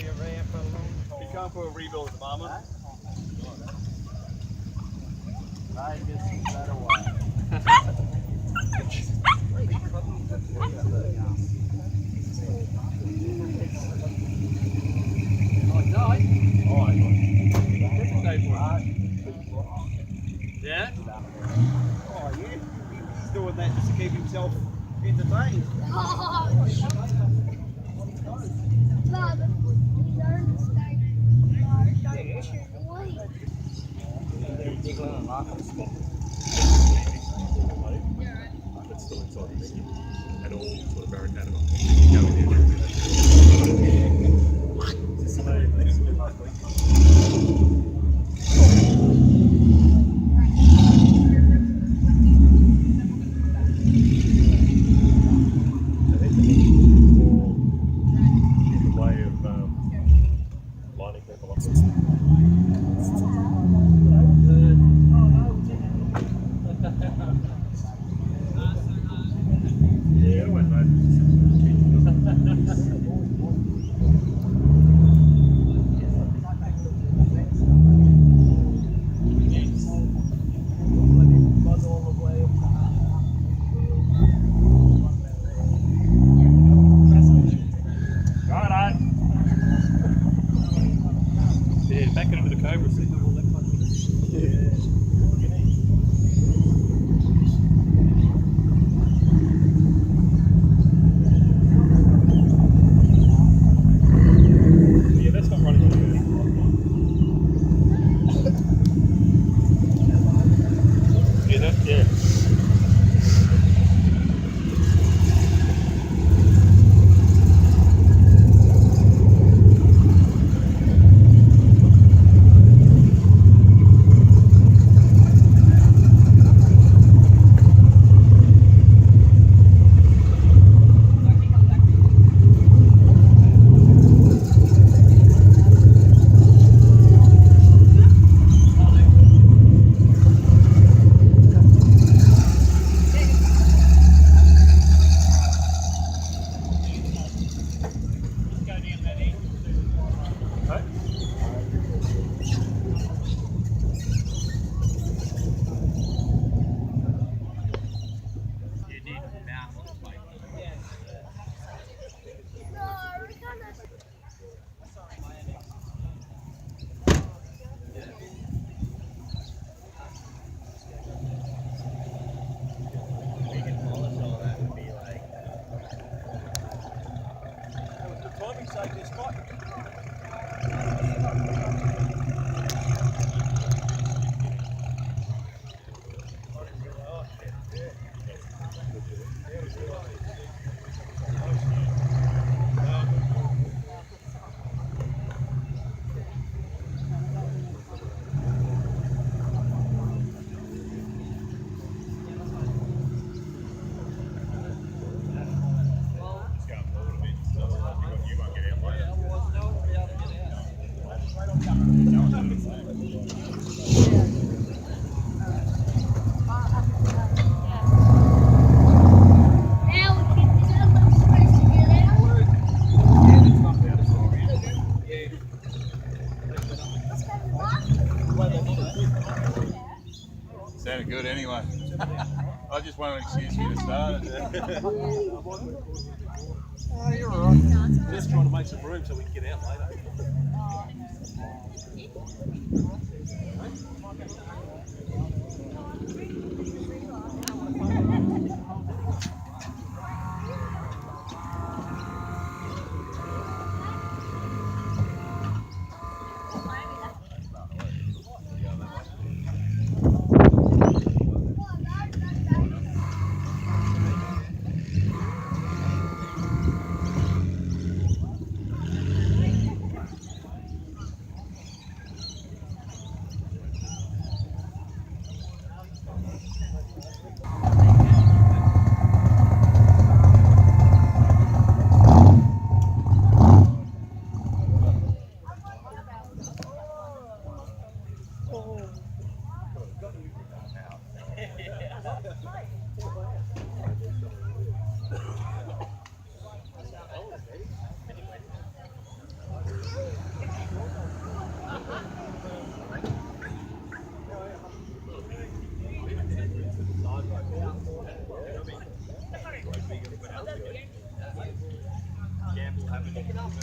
You can't put a rebuild at the moment. Yeah? Oh, yeah. He's doing that just to keep himself entertained. That's still inside the menu. And all sort of barricaded off. Sounded good anyway. I just wanted an excuse for you to start it. Oh, you're alright. Just trying to make some room so we can get out later.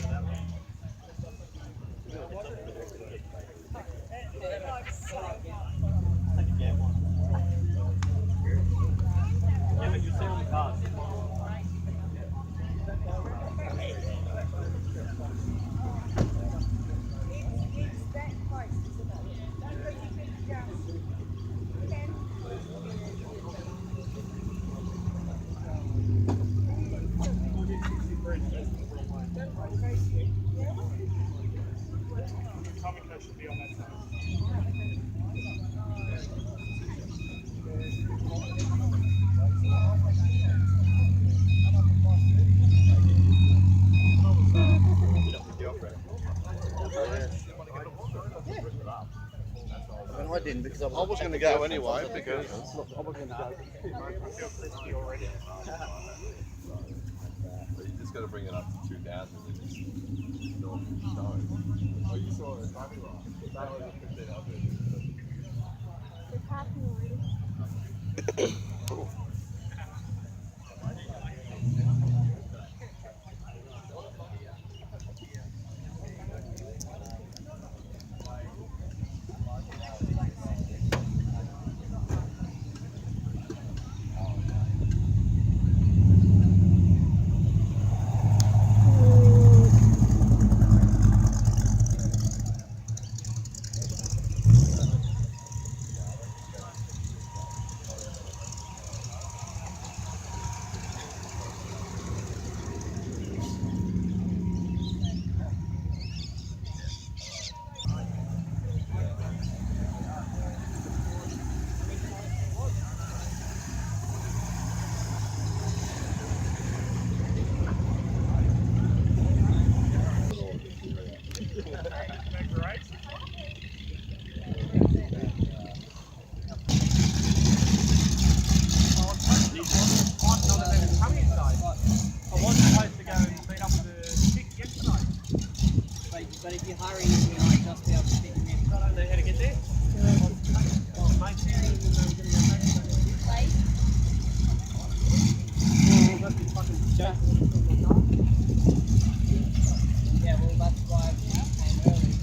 Yeah, but you see on the cards. Comico should be on that side. And I didn't because I was going to go anyway because I was going to go. I feel crispy already. you just got to bring it up to 2,000 and just not show. Oh, you saw it. That was 1,500. But if you hurry, you might just be able to fit him in. I don't know how to get there. Yeah, well, that's why I came early.